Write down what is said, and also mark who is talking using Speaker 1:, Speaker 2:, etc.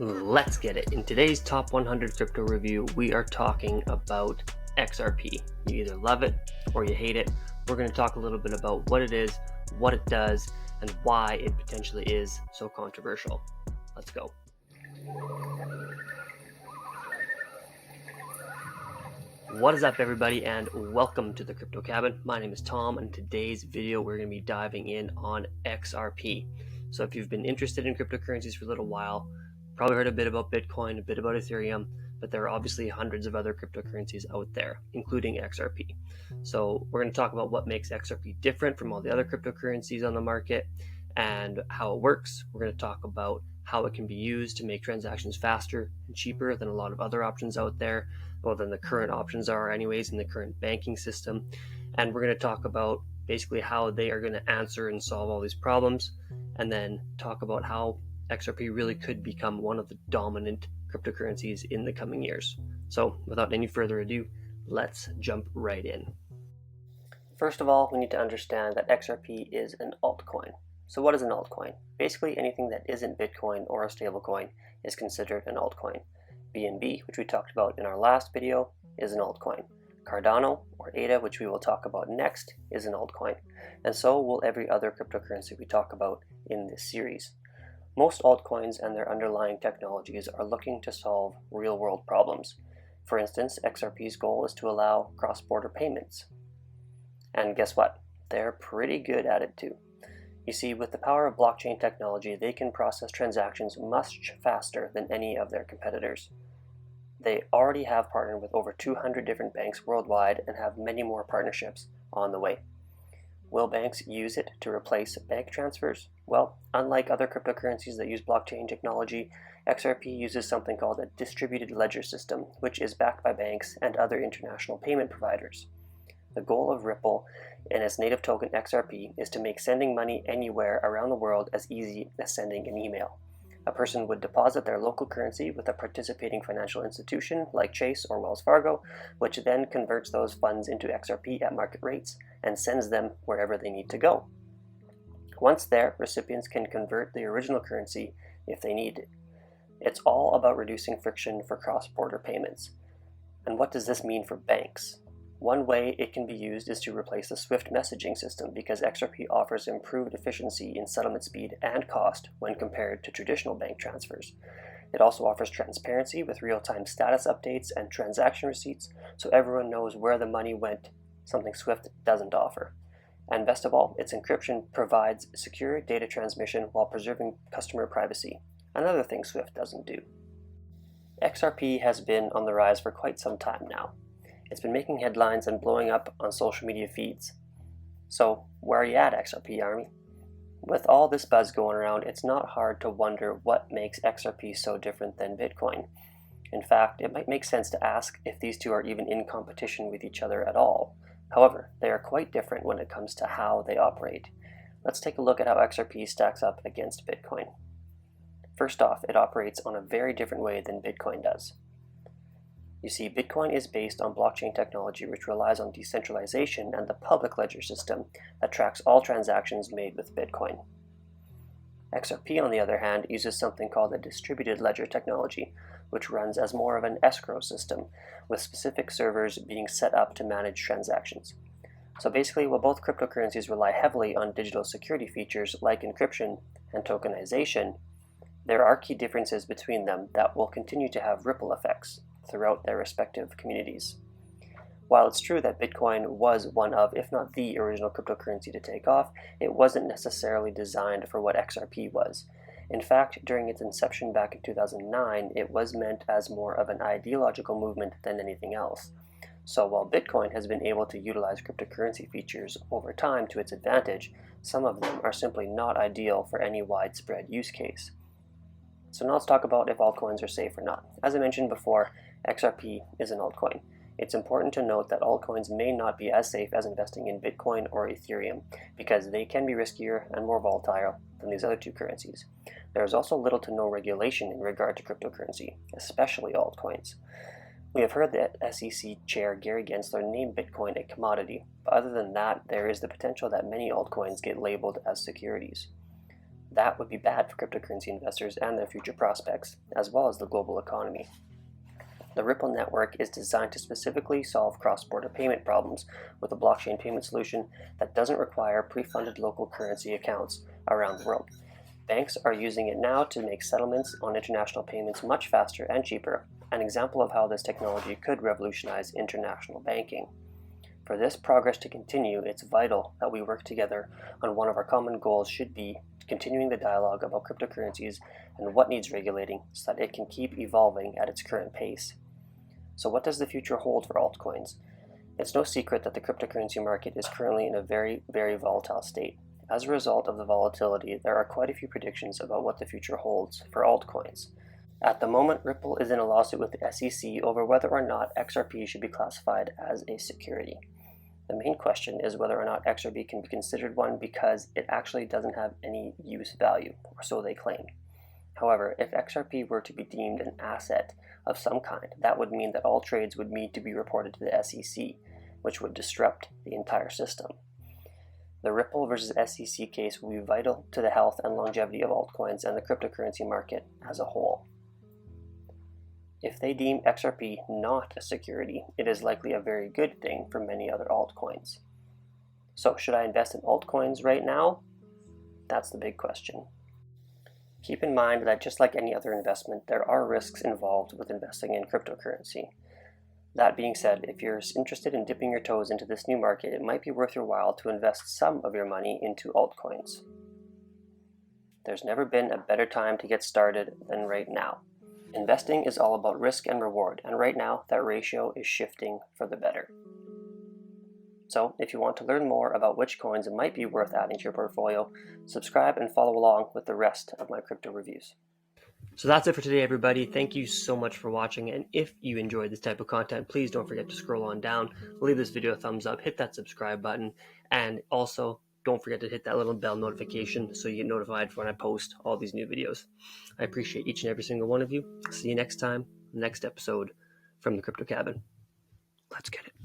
Speaker 1: Let's get it. In today's top 100 crypto review, we are talking about XRP. You either love it or you hate it. We're going to talk a little bit about what it is, what it does, and why it potentially is so controversial. Let's go. What is up, everybody, and welcome to the Crypto Cabin. My name is Tom, and in today's video we're going to be diving in on XRP. So if you've been interested in cryptocurrencies for a little while, probably heard a bit about Bitcoin, a bit about Ethereum, but there are obviously hundreds of other cryptocurrencies out there, including XRP. So we're going to talk about what makes XRP different from all the other cryptocurrencies on the market and how it works. We're going to talk about how it can be used to make transactions faster and cheaper than a lot of other options out there, well, than the current options are anyways in the current banking system. And we're going to talk about basically how they are going to answer and solve all these problems, and then talk about how XRP really could become one of the dominant cryptocurrencies in the coming years. So without any further ado, let's jump right in. First of all, we need to understand that XRP is an altcoin. So what is an altcoin? Basically anything that isn't Bitcoin or a stablecoin is considered an altcoin. BNB, which we talked about in our last video, is an altcoin. Cardano, or ADA, which we will talk about next, is an altcoin. And so will every other cryptocurrency we talk about in this series. Most altcoins and their underlying technologies are looking to solve real-world problems. For instance, XRP's goal is to allow cross-border payments. And guess what? They're pretty good at it too. You see, with the power of blockchain technology, they can process transactions much faster than any of their competitors. They already have partnered with over 200 different banks worldwide and have many more partnerships on the way. Will banks use it to replace bank transfers? Well, unlike other cryptocurrencies that use blockchain technology, XRP uses something called a distributed ledger system, which is backed by banks and other international payment providers. The goal of Ripple and its native token XRP is to make sending money anywhere around the world as easy as sending an email. A person would deposit their local currency with a participating financial institution like Chase or Wells Fargo, which then converts those funds into XRP at market rates and sends them wherever they need to go. Once there, recipients can convert the original currency if they need it. It's all about reducing friction for cross-border payments. And what does this mean for banks? One way it can be used is to replace the SWIFT messaging system because XRP offers improved efficiency in settlement speed and cost when compared to traditional bank transfers. It also offers transparency with real-time status updates and transaction receipts so everyone knows where the money went, something SWIFT doesn't offer. And best of all, its encryption provides secure data transmission while preserving customer privacy, another thing SWIFT doesn't do. XRP has been on the rise for quite some time now. It's been making headlines and blowing up on social media feeds. So, where are you at, XRP Army? With all this buzz going around, it's not hard to wonder what makes XRP so different than Bitcoin. In fact, it might make sense to ask if these two are even in competition with each other at all. However, they are quite different when it comes to how they operate. Let's take a look at how XRP stacks up against Bitcoin. First off, it operates on a very different way than Bitcoin does. You see, Bitcoin is based on blockchain technology which relies on decentralization and the public ledger system that tracks all transactions made with Bitcoin. XRP, on the other hand, uses something called a distributed ledger technology, which runs as more of an escrow system, with specific servers being set up to manage transactions. So basically, while both cryptocurrencies rely heavily on digital security features like encryption and tokenization, there are key differences between them that will continue to have ripple effects throughout their respective communities. While it's true that Bitcoin was one of, if not the original cryptocurrency to take off, it wasn't necessarily designed for what XRP was. In fact, during its inception back in 2009, it was meant as more of an ideological movement than anything else. So while Bitcoin has been able to utilize cryptocurrency features over time to its advantage, some of them are simply not ideal for any widespread use case. So now let's talk about if altcoins are safe or not. As I mentioned before, XRP is an altcoin. It's important to note that altcoins may not be as safe as investing in Bitcoin or Ethereum because they can be riskier and more volatile than these other two currencies. There is also little to no regulation in regard to cryptocurrency, especially altcoins. We have heard that SEC Chair Gary Gensler named Bitcoin a commodity, but other than that, there is the potential that many altcoins get labeled as securities. That would be bad for cryptocurrency investors and their future prospects, as well as the global economy. The Ripple network is designed to specifically solve cross-border payment problems with a blockchain payment solution that doesn't require pre-funded local currency accounts around the world. Banks are using it now to make settlements on international payments much faster and cheaper, an example of how this technology could revolutionize international banking. For this progress to continue, it's vital that we work together on one of our common goals should be continuing the dialogue about cryptocurrencies and what needs regulating so that it can keep evolving at its current pace. So what does the future hold for altcoins? It's no secret that the cryptocurrency market is currently in a very, very volatile state. As a result of the volatility, there are quite a few predictions about what the future holds for altcoins. At the moment, Ripple is in a lawsuit with the SEC over whether or not XRP should be classified as a security. The main question is whether or not XRP can be considered one because it actually doesn't have any use value, or so they claim. However, if XRP were to be deemed an asset of some kind, that would mean that all trades would need to be reported to the SEC, which would disrupt the entire system. The Ripple versus SEC case will be vital to the health and longevity of altcoins and the cryptocurrency market as a whole. If they deem XRP not a security, it is likely a very good thing for many other altcoins. So, should I invest in altcoins right now? That's the big question. Keep in mind that just like any other investment, there are risks involved with investing in cryptocurrency. That being said, if you're interested in dipping your toes into this new market, it might be worth your while to invest some of your money into altcoins. There's never been a better time to get started than right now. Investing is all about risk and reward, and right now that ratio is shifting for the better. So, if you want to learn more about which coins might be worth adding to your portfolio, subscribe and follow along with the rest of my crypto reviews. So that's it for today, everybody. Thank you so much for watching, and if you enjoyed this type of content, please don't forget to scroll on down, leave this video a thumbs up, hit that subscribe button, and also don't forget to hit that little bell notification so you get notified when I post all these new videos. I appreciate each and every single one of you. See you next time, next episode from the Crypto Cabin. Let's get it.